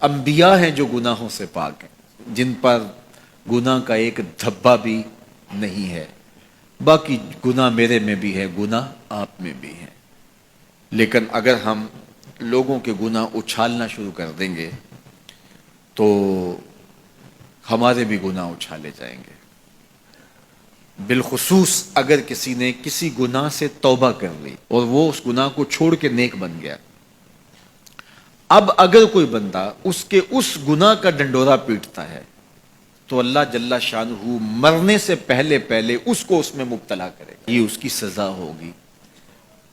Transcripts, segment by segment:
انبیاء ہیں جو گناہوں سے پاک ہیں، جن پر گناہ کا ایک دھبا بھی نہیں ہے۔ باقی گناہ میرے میں بھی ہے، گناہ آپ میں بھی ہے، لیکن اگر ہم لوگوں کے گناہ اچھالنا شروع کر دیں گے تو ہمارے بھی گناہ اچھالے جائیں گے۔ بالخصوص اگر کسی نے کسی گناہ سے توبہ کر لی اور وہ اس گناہ کو چھوڑ کے نیک بن گیا، اب اگر کوئی بندہ اس کے اس گناہ کا ڈنڈورا پیٹتا ہے تو اللہ جل شانہ مرنے سے پہلے اس کو اس میں مبتلا کرے گا، یہ اس کی سزا ہوگی۔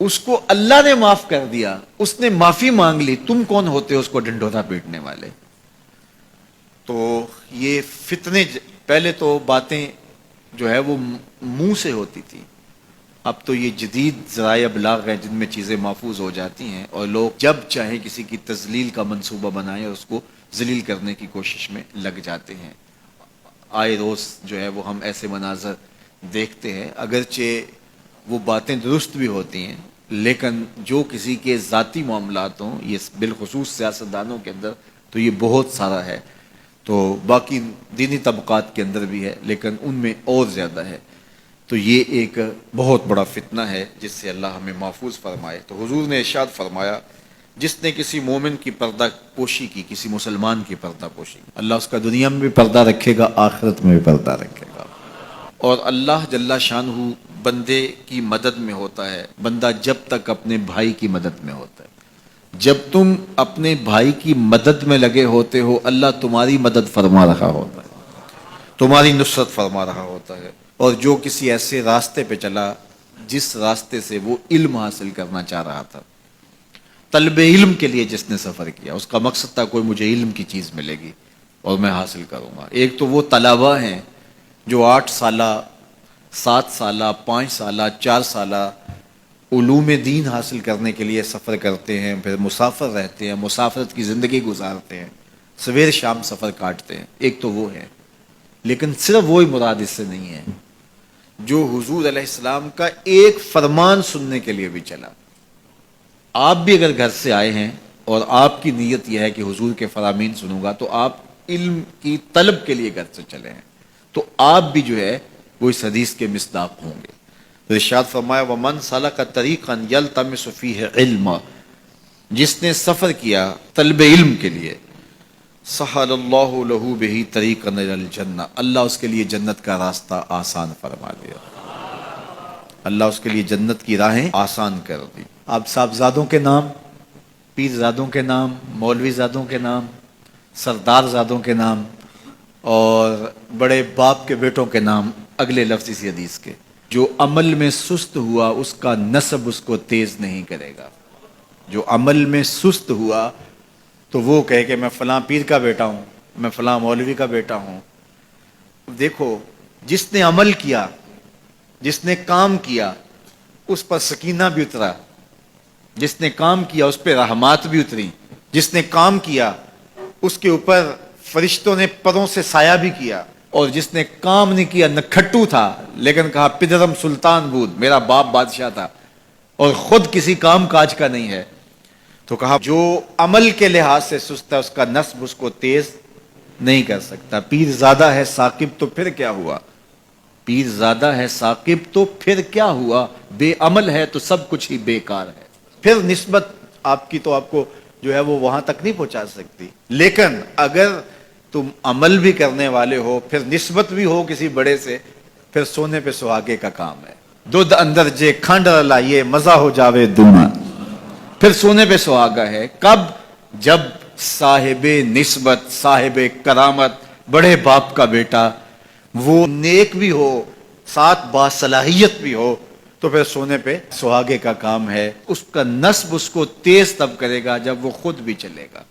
اس کو اللہ نے معاف کر دیا، اس نے معافی مانگ لی، تم کون ہوتے ہو اس کو ڈنڈورا پیٹنے والے؟ تو یہ فتنے پہلے تو باتیں جو ہے وہ منہ سے ہوتی تھی، اب تو یہ جدید ذرائع ابلاغ ہیں جن میں چیزیں محفوظ ہو جاتی ہیں اور لوگ جب چاہیں کسی کی تذلیل کا منصوبہ بنائیں اور اس کو ذلیل کرنے کی کوشش میں لگ جاتے ہیں۔ آئے روز جو ہے وہ ہم ایسے مناظر دیکھتے ہیں، اگرچہ وہ باتیں درست بھی ہوتی ہیں، لیکن جو کسی کے ذاتی معاملات ہوں، یہ بالخصوص سیاستدانوں کے اندر تو یہ بہت سارا ہے، تو باقی دینی طبقات کے اندر بھی ہے لیکن ان میں اور زیادہ ہے۔ تو یہ ایک بہت بڑا فتنہ ہے جس سے اللہ ہمیں محفوظ فرمائے۔ تو حضور نے ارشاد فرمایا، جس نے کسی مومن کی پردہ پوشی کی، کسی مسلمان کی پردہ پوشی کی، اللہ اس کا دنیا میں بھی پردہ رکھے گا، آخرت میں بھی پردہ رکھے گا۔ اور اللہ جل شانہ بندے کی مدد میں ہوتا ہے، بندہ جب تک اپنے بھائی کی مدد میں ہوتا ہے۔ جب تم اپنے بھائی کی مدد میں لگے ہوتے ہو، اللہ تمہاری مدد فرما رہا ہوتا ہے، تمہاری نصرت فرما رہا ہوتا ہے۔ اور جو کسی ایسے راستے پہ چلا جس راستے سے وہ علم حاصل کرنا چاہ رہا تھا، طلب علم کے لیے جس نے سفر کیا، اس کا مقصد تھا کوئی مجھے علم کی چیز ملے گی اور میں حاصل کروں گا۔ ایک تو وہ طلباء ہیں جو 8 سالہ، 7 سالہ، 5 سالہ، 4 سالہ علوم دین حاصل کرنے کے لیے سفر کرتے ہیں، پھر مسافر رہتے ہیں، مسافرت کی زندگی گزارتے ہیں، سویر شام سفر کاٹتے ہیں، ایک تو وہ ہے۔ لیکن صرف وہی مراد اس سے نہیں ہے جو حضور علیہ السلام کا ایک فرمان سننے کے لیے بھی چلا۔ آپ بھی اگر گھر سے آئے ہیں اور آپ کی نیت یہ ہے کہ حضور کے فرامین سنوں گا، تو آپ علم کی طلب کے لیے گھر سے چلے ہیں، تو آپ بھی جو ہے وہ اس حدیث کے مصداق ہوں گے۔ تو ارشاد فرمایا، وَمَنْ سَلَكَ طَرِيقًا يَلْتَمِسُ فِيهِ عِلْمًا، جس نے سفر کیا طلب علم کے لیے، سہل اللہ لہ بہ طریقا الی الجنہ، اللہ اس کے لیے جنت کا راستہ آسان فرما دیا، اللہ اس کے لیے جنت کی راہیں آسان کر دی۔ آپ صاحبزادوں کے نام، پیرزادوں کے نام، مولوی زادوں کے نام، سردار زادوں کے نام اور بڑے باپ کے بیٹوں کے نام اگلے لفظ اسی حدیث کے، جو عمل میں سست ہوا اس کا نسب اس کو تیز نہیں کرے گا۔ جو عمل میں سست ہوا تو وہ کہے کہ میں فلاں پیر کا بیٹا ہوں، میں فلاں مولوی کا بیٹا ہوں۔ دیکھو، جس نے عمل کیا، جس نے کام کیا، اس پر سکینہ بھی اترا، جس نے کام کیا اس پہ رحمات بھی اتری، جس نے کام کیا اس کے اوپر فرشتوں نے پروں سے سایہ بھی کیا، اور جس نے کام نہیں کیا، نکھٹو تھا لیکن کہا پدرم سلطان بود، میرا باپ بادشاہ تھا اور خود کسی کام کاج کا نہیں ہے، تو کہا جو عمل کے لحاظ سے سست ہے اس کا نسب اس کو تیز نہیں کر سکتا۔ پیر زادہ ہے ثاقب تو پھر کیا ہوا، پیر زادہ ہے ثاقب تو پھر کیا ہوا، بے عمل ہے تو سب کچھ ہی بیکار ہے۔ پھر نسبت آپ کی تو آپ کو جو ہے وہ وہاں تک نہیں پہنچا سکتی، لیکن اگر تم عمل بھی کرنے والے ہو، پھر نسبت بھی ہو کسی بڑے سے، پھر سونے پہ سہاگے کا کام ہے۔ دودھ اندر جے کھانڈ لائیے مزہ ہو جاوے دونا، پھر سونے پہ سہاگا ہے۔ کب؟ جب صاحب نسبت، صاحب کرامت، بڑے باپ کا بیٹا وہ نیک بھی ہو، ساتھ باصلاحیت بھی ہو، تو پھر سونے پہ سہاگے کا کام ہے۔ اس کا نسب اس کو تیز تب کرے گا جب وہ خود بھی چلے گا۔